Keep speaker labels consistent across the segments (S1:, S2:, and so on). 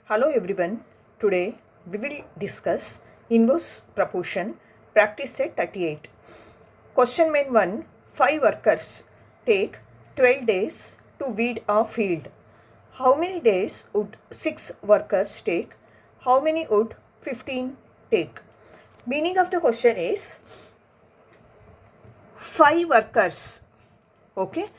S1: Hello everyone. Today we will discuss inverse proportion practice set 38. Question main 1. 5 workers take 12 days to weed a field. How many days would 6 workers take? How many would 15 take? Meaning of the question is 5 workers. Okay.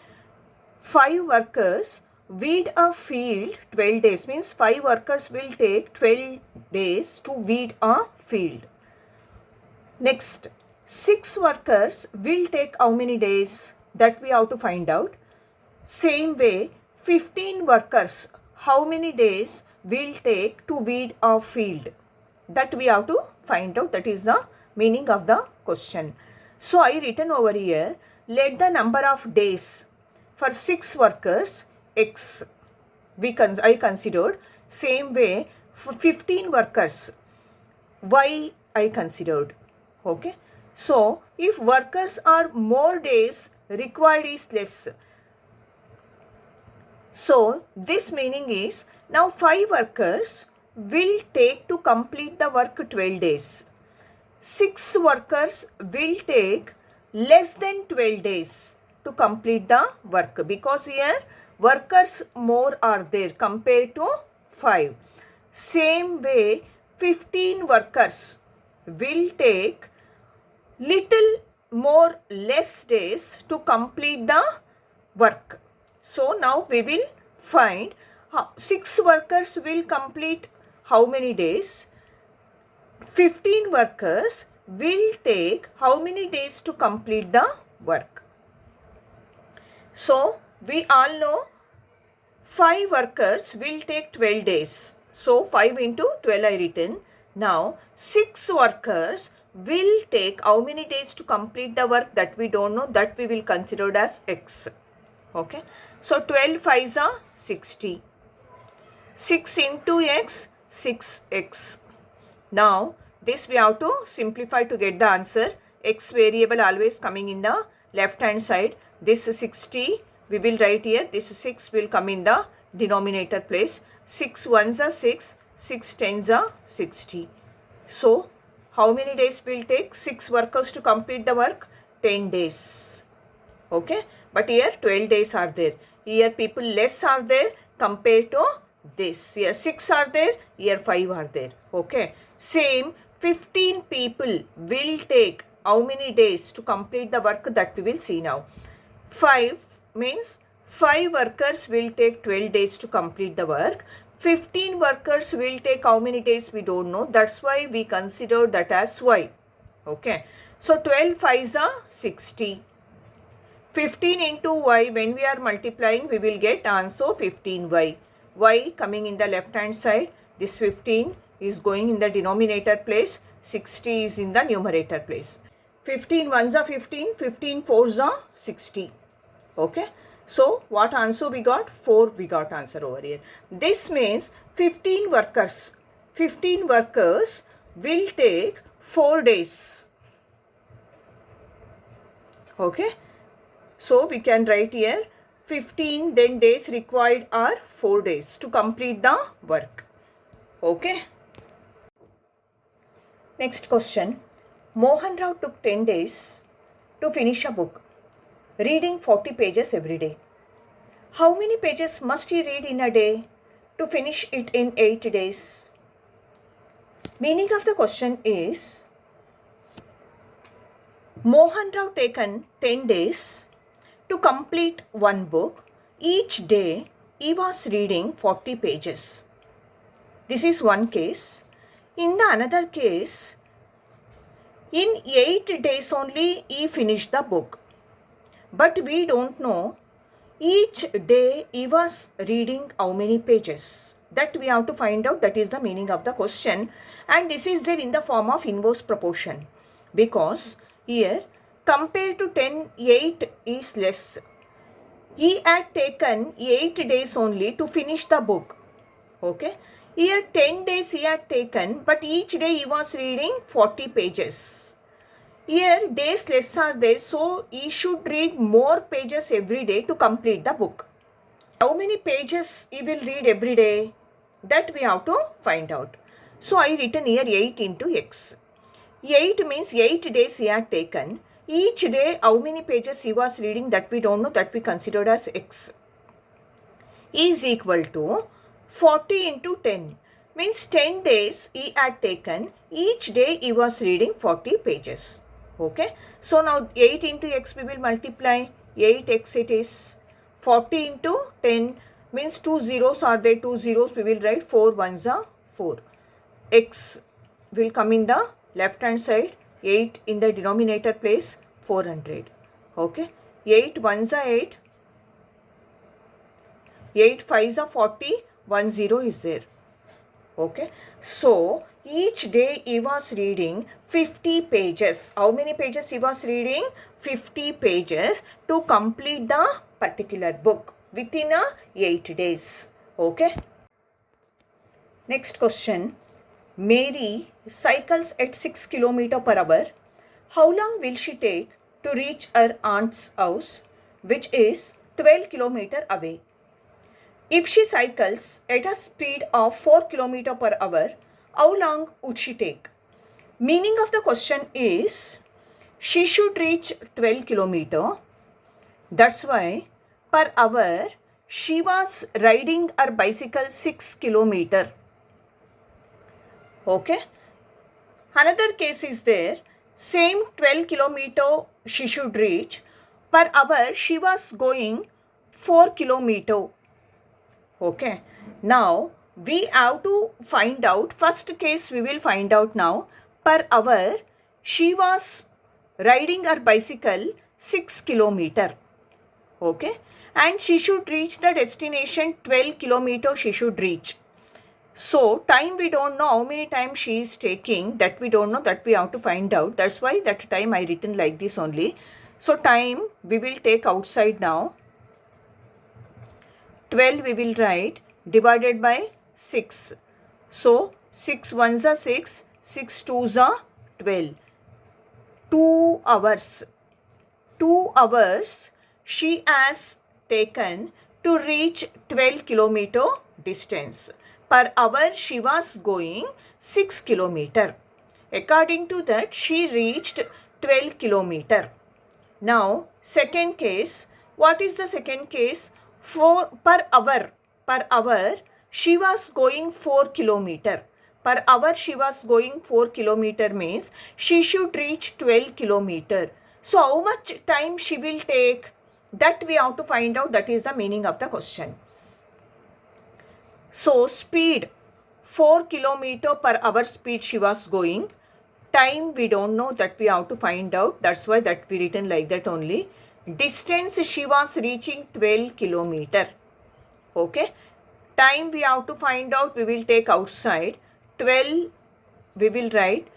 S1: 5 workers weed a field 12 days means 5 workers will take 12 days to weed a field. Next, 6 workers will take how many days? That we have to find out. Same way, 15 workers, how many days will take to weed a field? That we have to find out. That is the meaning of the question. So I written over here, let the number of days for 6 workers X I considered. Same way for 15 workers Y I considered. Okay. So if workers are more days, required is less. So this meaning is now 5 workers will take to complete the work 12 days. 6 workers will take less than 12 days to complete the work because here workers more are there compared to 5. Same way 15 workers will take little more less days to complete the work. So now we will find 6 workers will complete how many days? 15 workers will take how many days to complete the work? So we all know 5 workers will take 12 days. So 5 into 12 I written. Now 6 workers will take how many days to complete the work? That we don't know. That we will consider as X. Okay. So 12 5s are 60. 6 into X, 6X. Now this we have to simplify to get the answer. X variable always coming in the left hand side. This 60 we will write here. This 6 will come in the denominator place. 6 1s are 6, 6 10s are 60. So how many days will take 6 workers to complete the work? 10 days. Okay. But here 12 days are there. Here people less are there compared to this. Here 6 are there. Here 5 are there. Okay. Same 15 people will take how many days to complete the work? That we will see now. 5 means 5 workers will take 12 days to complete the work. 15 workers will take how many days? We don't know. That's why we consider that as Y. Okay. So 12 5s are 60. 15 into Y, when we are multiplying, we will get answer 15Y. Y coming in the left hand side. This 15 is going in the denominator place. 60 is in the numerator place. 15 1s are 15. 15 4s are 60. Okay. So what answer we got? 4 we got answer over here. This means 15 workers will take 4 days. Okay. So we can write here 15 then days required are 4 days to complete the work. Okay. Next question. Mohan Rao took 10 days to finish a book, reading 40 pages every day. How many pages must he read in a day to finish it in 8 days? Meaning of the question is Mohan Rao taken 10 days to complete one book. Each day he was reading 40 pages. This is one case. In the another case, in 8 days only he finished the book. But we don't know each day he was reading how many pages. That we have to find out. That is the meaning of the question. And this is there in the form of inverse proportion. Because here compared to 10, 8 is less. He had taken 8 days only to finish the book. Okay. Here 10 days he had taken, but each day he was reading 40 pages. Here days less are there, so he should read more pages every day to complete the book. How many pages he will read every day? That we have to find out. So I written here 8 into x. 8 means 8 days he had taken. Each day how many pages he was reading, that we don't know, that we considered as x, is equal to 40 into 10. Means 10 days he had taken. Each day he was reading 40 pages. Okay. So now 8 into x we will multiply. 8x it is. 40 into 10 means 2 zeros are there. 2 zeros we will write. 4 ones are 4. X will come in the left hand side. 8 in the denominator place. 400. Okay. 8 ones are 8. 8 5s are 40. 1 0 is there. Okay. So each day he was reading 50 pages. How many pages he was reading? 50 pages to complete the particular book within 8 days. Okay. Next question. Mary cycles at 6 km/h. How long will she take to reach her aunt's house, which is 12 km away? If she cycles at a speed of 4 km/h, how long would she take? Meaning of the question is, she should reach 12 km. That's why per hour she was riding her bicycle 6 km. Okay. Another case is there. Same 12 km she should reach. Per hour she was going 4 km. Okay. Now we have to find out. First case we will find out now. Per hour she was riding her bicycle 6 km. Okay. And she should reach the destination 12 km she should reach. So time we don't know how many times she is taking, that we don't know, that we have to find out. That's why that time I written like this only. So time we will take outside now. 12 we will write divided by 6. So 6 ones are 6, 6 twos are 12. 2 hours. 2 hours she has taken to reach 12 km distance. Per hour she was going 6 km. According to that she reached 12 km. Now second case. What is the second case? Per hour she was going 4 km. Per hour she was going 4 km means she should reach 12 km. So how much time she will take? That we have to find out. That is the meaning of the question. So speed 4 km/h speed she was going. Time we don't know, that we have to find out. That's why that we written like that only. Distance she was reaching 12 km. Okay. Time we have to find out. We will take outside. 12 we will write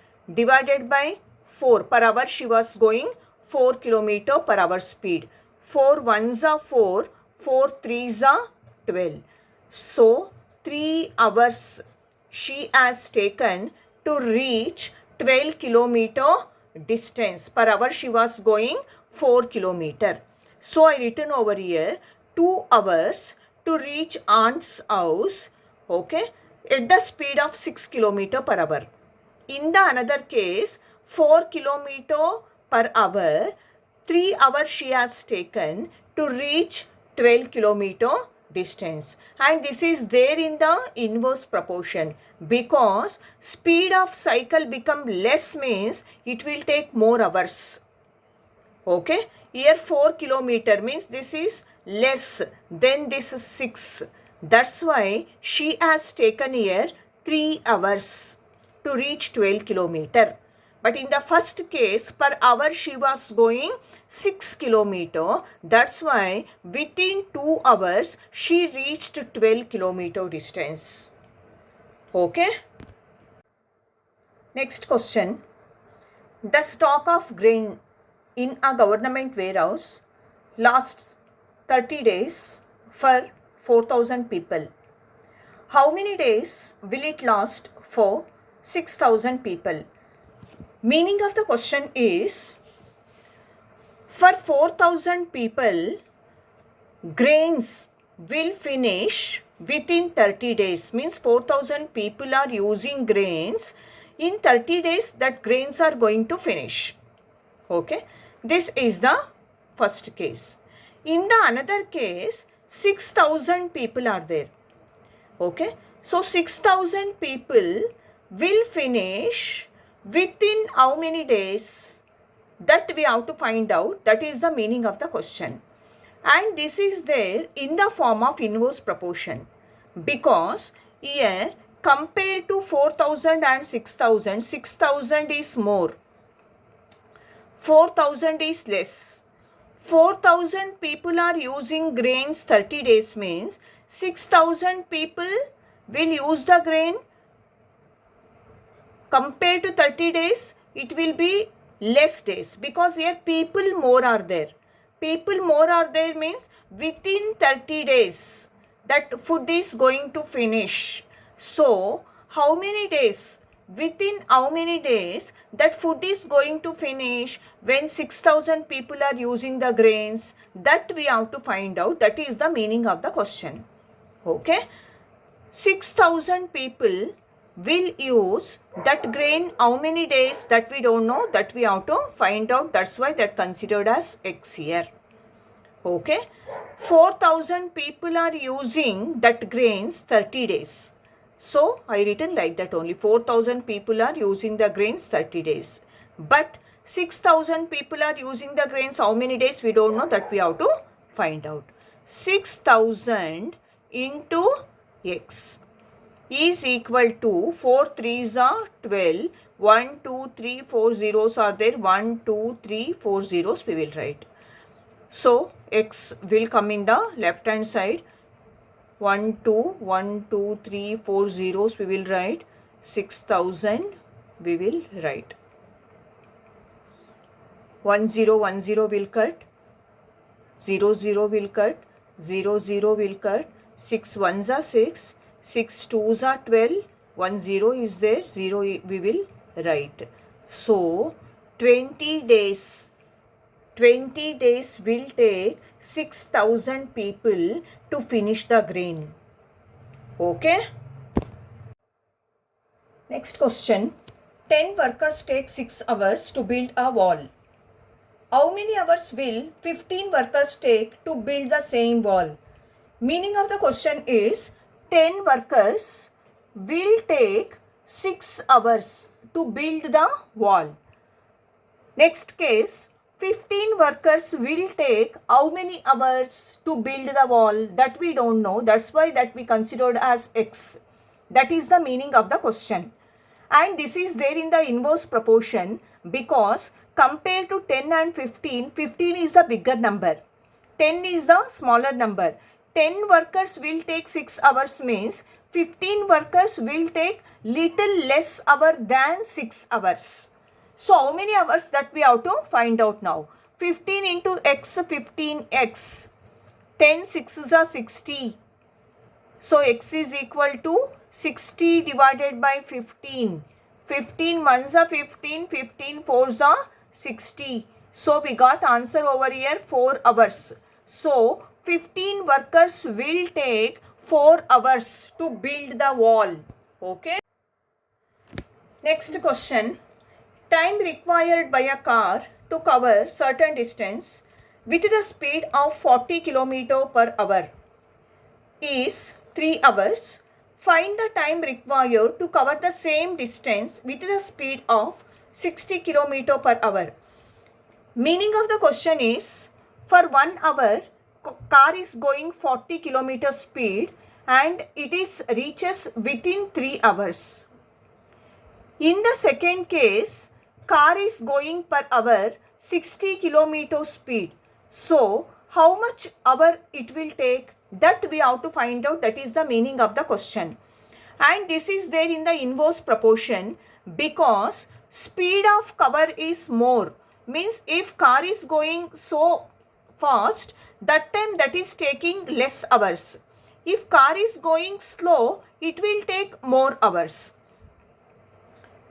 S1: divided by 4. Per hour she was going 4 km/h speed. 4 ones are 4. 4 threes are 12. So 3 hours she has taken to reach 12 km distance. Per hour she was going 4 km. So I written over here 2 hours to reach aunt's house. Okay. At the speed of 6 km/h. In the another case 4 km/h, 3 hours she has taken to reach 12 km distance, and this is there in the inverse proportion, because speed of cycle become less means it will take more hours. Okay. Here 4 km means this is less, then this is 6. That's why she has taken here 3 hours to reach 12 km. But in the first case, per hour she was going 6 km. That's why within 2 hours she reached 12 km distance. Okay. Next question. The stock of grain in a government warehouse lasts 30 days for 4,000 people. How many days will it last for 6,000 people? Meaning of the question is, for 4,000 people, grains will finish within 30 days. Means 4,000 people are using grains. In 30 days, that grains are going to finish. Okay. This is the first case. In the another case, 6,000 people are there. Okay. So 6,000 people will finish within how many days? That we have to find out. That is the meaning of the question. And this is there in the form of inverse proportion. Because here compared to 4,000 and 6,000, 6,000 is more. 4,000 is less. 4,000 people are using grains 30 days means 6,000 people will use the grain. Compared to 30 days, it will be less days because here people more are there. People more are there means within 30 days that food is going to finish. So, how many days? Within how many days that food is going to finish when 6,000 people are using the grains? That we have to find out. That is the meaning of the question. Okay. 6,000 people will use that grain how many days? That we don't know. That we have to find out. That's why that considered as X here. Okay. 4,000 people are using that grains 30 days. So, I written like that only. 4,000 people are using the grains 30 days. But 6,000 people are using the grains how many days? We don't know. That we have to find out. 6,000 into X is equal to 4 3s are 12. 1, 2, 3, 4 zeros are there. 1, 2, 3, 4 zeros we will write. So, X will come in the left hand side. 1, 2, 1, 2, 3, 4 zeros we will write. 6,000 we will write. 1, 0, 1, 0 will cut. 0, 0 will cut. 0, 0 will cut. 6 1s are 6. 6 2s are 12. 1 0 is there. 0 we will write. So, 20 days. 20 days will take 6,000 people to finish the grain. Okay. Next question. 10 workers take 6 hours to build a wall. How many hours will 15 workers take to build the same wall? Meaning of the question is 10 workers will take 6 hours to build the wall. Next case, 15 workers will take how many hours to build the wall? That we don't know. That's why that we considered as X. That is the meaning of the question. And this is there in the inverse proportion because compared to 10 and 15, 15 is the bigger number. 10 is the smaller number. 10 workers will take 6 hours means 15 workers will take little less hour than 6 hours. So, how many hours that we have to find out now? 15 into X, 15X. 10 6s are 60. So, X is equal to 60 divided by 15. 15 1s are 15, 15 4s are 60. So, we got answer over here 4 hours. So, 15 workers will take 4 hours to build the wall. Okay. Next question. Time required by a car to cover certain distance with the speed of 40 km per hour is 3 hours. Find the time required to cover the same distance with the speed of 60 km per hour. Meaning of the question is for 1 hour car is going 40 km speed and it is reaches within 3 hours. In the second case, car is going per hour 60 km speed. So, how much hour it will take? That we have to find out. That is the meaning of the question. And this is there in the inverse proportion because speed of cover is more. Means if car is going so fast, that time that is taking less hours. If car is going slow, it will take more hours.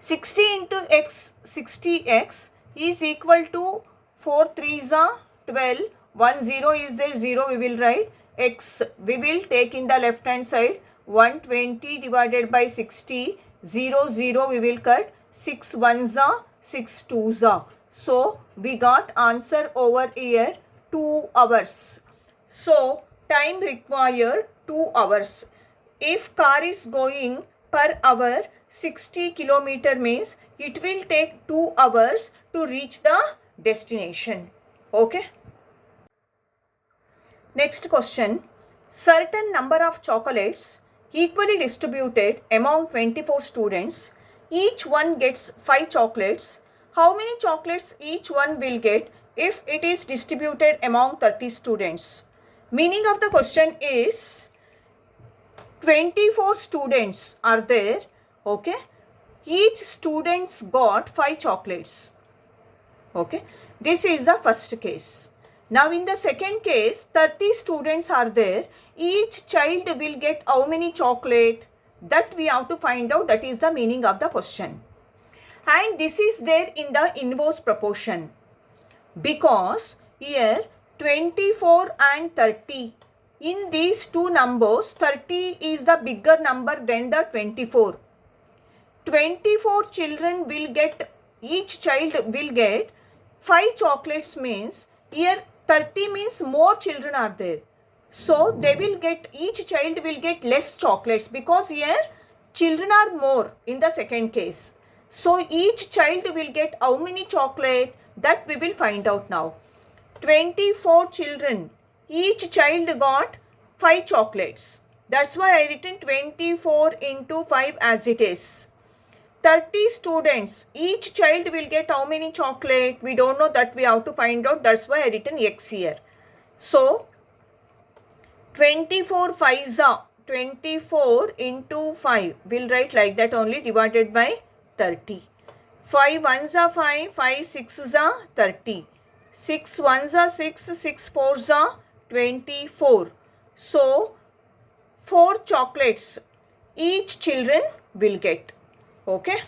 S1: 60 into X, 60X is equal to 4 3s are 12. 1 0 is there, 0 we will write. x we will take in the left hand side. 120 divided by 60, 0 0 we will cut. 6 ones are 6 twos are. So we got answer over here 2 hours. So time required 2 hours. If car is going per hour 60 kilometer means it will take 2 hours to reach the destination. Okay. Next question. Certain number of chocolates equally distributed among 24 students. Each one gets 5 chocolates. How many chocolates each one will get if it is distributed among 30 students? Meaning of the question is 24 students are there. Okay. Each students got 5 chocolates. Okay. This is the first case. Now in the second case, 30 students are there. Each child will get how many chocolate? That we have to find out. That is the meaning of the question. And this is there in the inverse proportion. Because here 24 and 30. In these two numbers, 30 is the bigger number than the 24. 24 children will get, each child will get 5 chocolates means here 30 means more children are there. So they will get, each child will get less chocolates because here children are more in the second case. So each child will get how many chocolate? That we will find out now. 24 children, each child got 5 chocolates. That's why I written 24 into 5 as it is. 30 students, each child will get how many chocolate? We don't know, that we have to find out. That's why I written x here. So 24 5s are 24 into 5. We'll write like that only, divided by 30. 5 ones are 5, 5 6s are 30. 6 ones are 6, 6 fours are 24. So 4 chocolates each children will get. Okay.